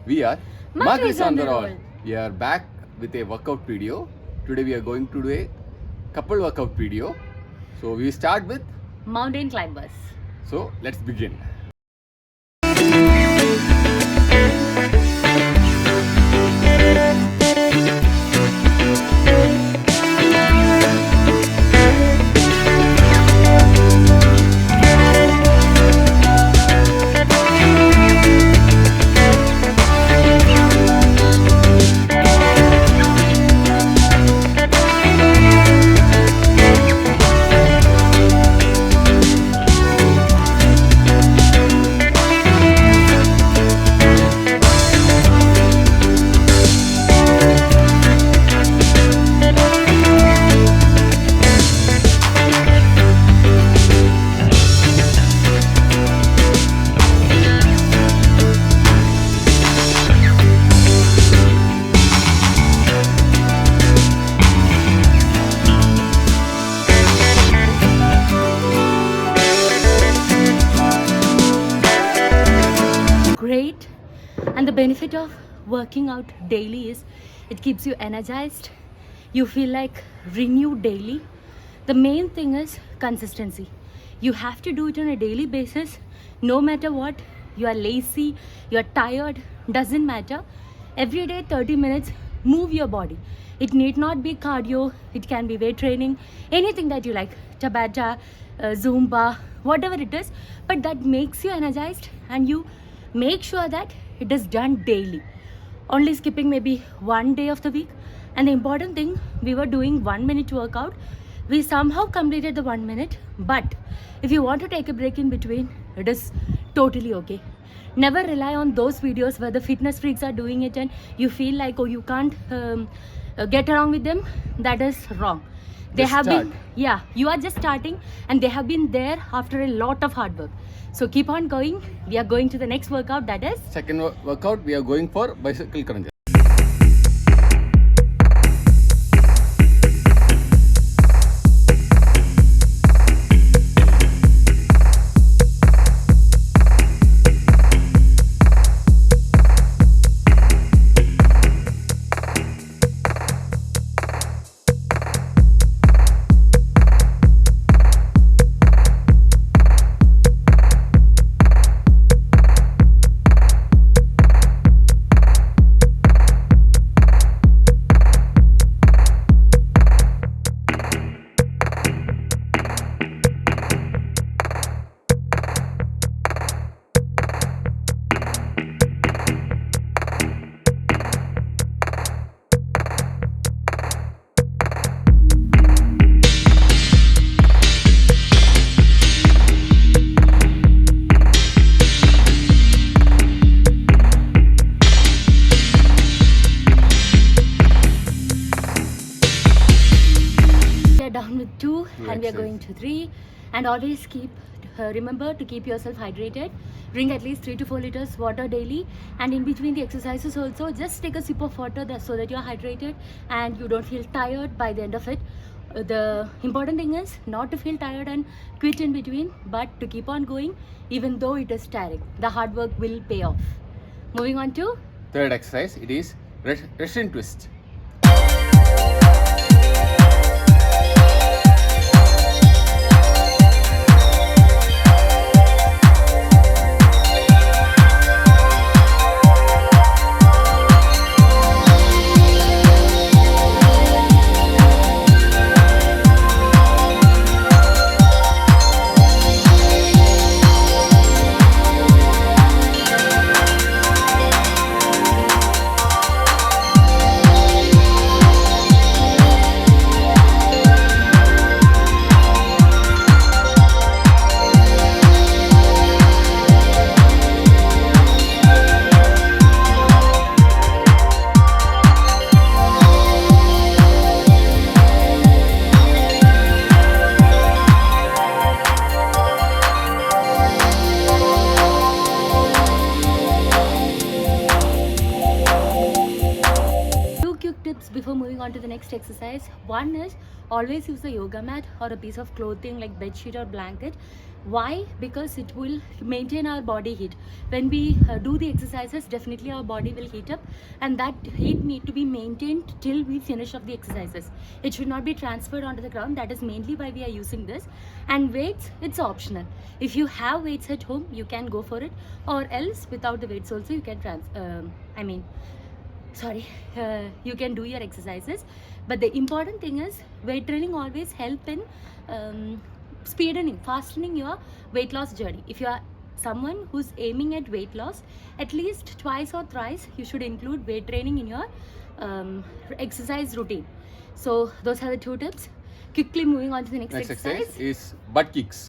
We are Markers on the Roll. We are back with a workout video. Today we are going to do a couple workout video. So we start with, Mountain climbers. so let's begin. Great. And the benefit of working out daily is it keeps you energized. You feel like renewed daily. The main thing is consistency. You have to do it on a daily basis. No matter what, you are lazy, you are tired, doesn't matter. Every day, 30 minutes, move your body. It need not be cardio, it can be weight training, anything that you like, Tabata, Zumba, whatever it is, but that makes you energized and you make sure that it is done daily. Only skipping maybe one day of the week. And the important thing, we were doing 1 minute workout. We somehow completed the 1 minute, but if you want to take a break in between, it is totally okay. Never rely on those videos where the fitness freaks are doing it and you feel like, oh, you can't get along with them. That is wrong. They Just have start. been, yeah, you are just starting and they have been there after a lot of hard work. So keep on going. We are going to the next workout, that is Second workout, we are going for bicycle crunches. we are down with two and we are exercises. going to three. And always keep remember to keep yourself hydrated. Drink at least 3 to 4 liters water daily, and in between the exercises also just take a sip of water so that you are hydrated and you don't feel tired by the end of it. The important thing is not to feel tired and quit in between, but to keep on going even though it is tiring. The hard work will pay off. Moving on to Third exercise, it is Russian twist. before moving on to the next exercise. One is always use a yoga mat or a piece of clothing like bed sheet or blanket. Why? Because it will maintain our body heat. When we do the exercises, definitely our body will heat up, and that heat need to be maintained till we finish off the exercises. It should not be transferred onto the ground. That is mainly why we are using this. And weights, it's optional. If you have weights at home, you can go for it, or else without the weights also you can you can do your exercises. But the important thing is weight training always help in fastening your weight loss journey. If you are someone who's aiming at weight loss, at least twice or thrice you should include weight training in your exercise routine. So those are the 2 tips. Quickly moving on to the next exercise is butt kicks.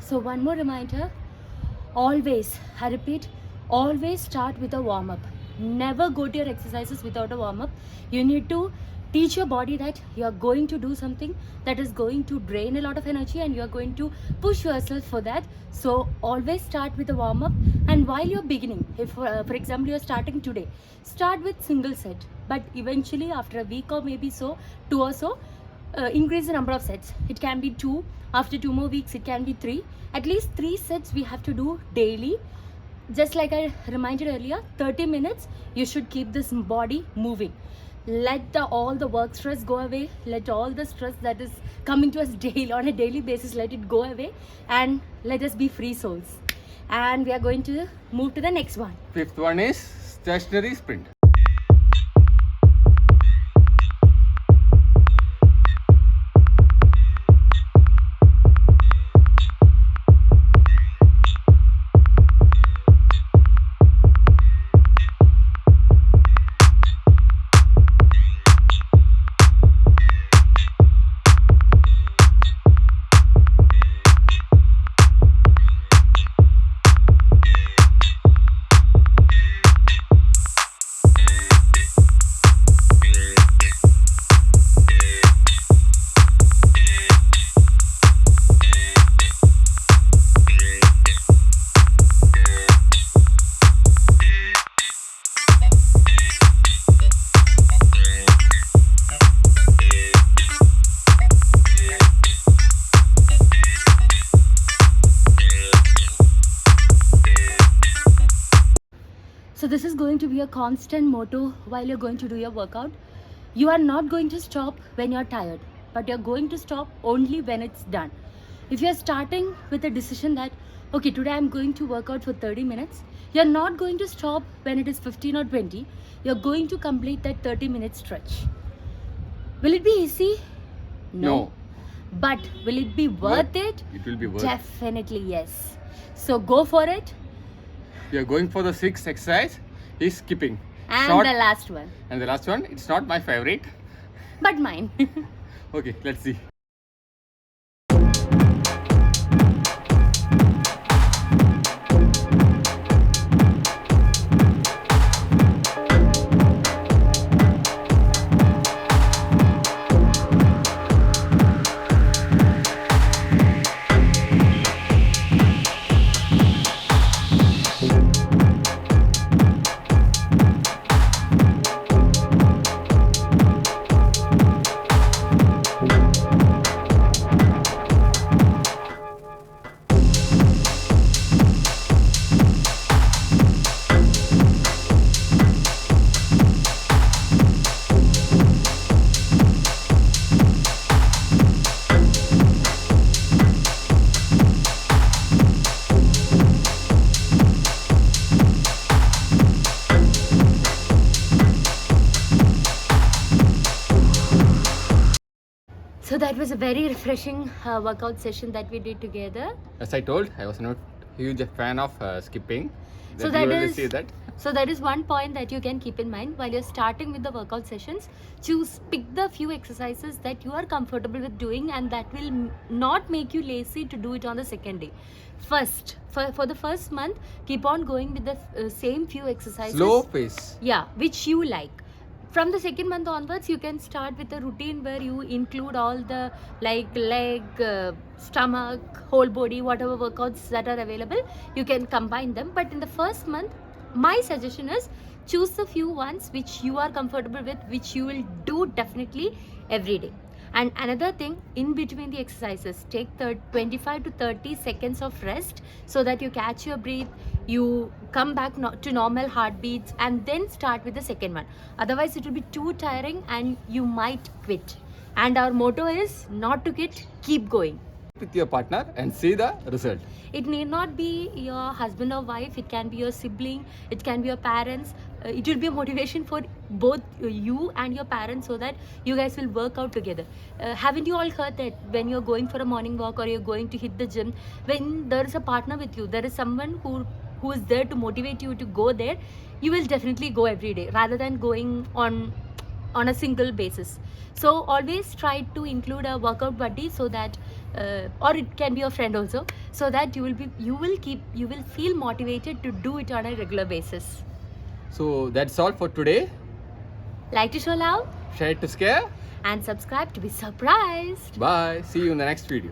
So one more reminder, always, I repeat, always start with a warm-up. Never go to your exercises without a warm-up. You need to teach your body that you are going to do something that is going to drain a lot of energy, and you are going to push yourself for that. So always start with a warm-up. And while you're beginning, if for example you're starting today, start with single set, but eventually after a week or maybe 2 or so, increase the number of sets. It can be 2, after 2 more weeks it can be 3. At least 3 sets we have to do daily. Just like I reminded earlier, 30 minutes you should keep this body moving. Let all the work stress go away. Let all the stress that is coming to us daily on a daily basis, let it go away, and let us be free souls. And we are going to move to the next one. 5th one is stationary sprint. So this is going to be a constant motto while you're going to do your workout. You are not going to stop when you're tired, but you're going to stop only when it's done. If you're starting with a decision that, okay, today I'm going to work out for 30 minutes, you're not going to stop when it is 15 or 20. You're going to complete that 30-minute stretch. Will it be easy? No. But will it be worth it? It will be worth. Definitely yes. So go for it. We are going for the 6th exercise is skipping. And Short- the last one. And the last one, it's not my favorite. But mine. Okay, let's see. So that was a very refreshing workout session that we did together. As I told, I was not huge fan of skipping. So You that always is see that. So that is one point that you can keep in mind while you're starting with the workout sessions. Pick the few exercises that you are comfortable with doing and that will not make you lazy to do it on the second day. First, for the first month, keep on going with the same few exercises. Slow pace. Yeah, which you like. From the second month onwards, you can start with a routine where you include all the like leg, stomach, whole body, whatever workouts that are available. You can combine them. But in the first month, my suggestion is choose the few ones which you are comfortable with, which you will do definitely every day. And another thing, in between the exercises, take 25 to 30 seconds of rest so that you catch your breath, you come back to normal heartbeats, and then start with the second one. Otherwise, it will be too tiring and you might quit. And our motto is not to quit, keep going. With your partner and see the result. It need not be your husband or wife, it can be your sibling, it can be your parents. It will be a motivation for both you and your parents so that you guys will work out together. Haven't you all heard that when you're going for a morning walk or you're going to hit the gym, when there is a partner with you, there is someone who is there to motivate you to go there, you will definitely go every day rather than going on a single basis. So always try to include a workout buddy so that or it can be a friend also, so that you will feel motivated to do it on a regular basis. So that's all for today. Like to show love Share it to scare. and subscribe to be surprised. Bye. See you in the next video.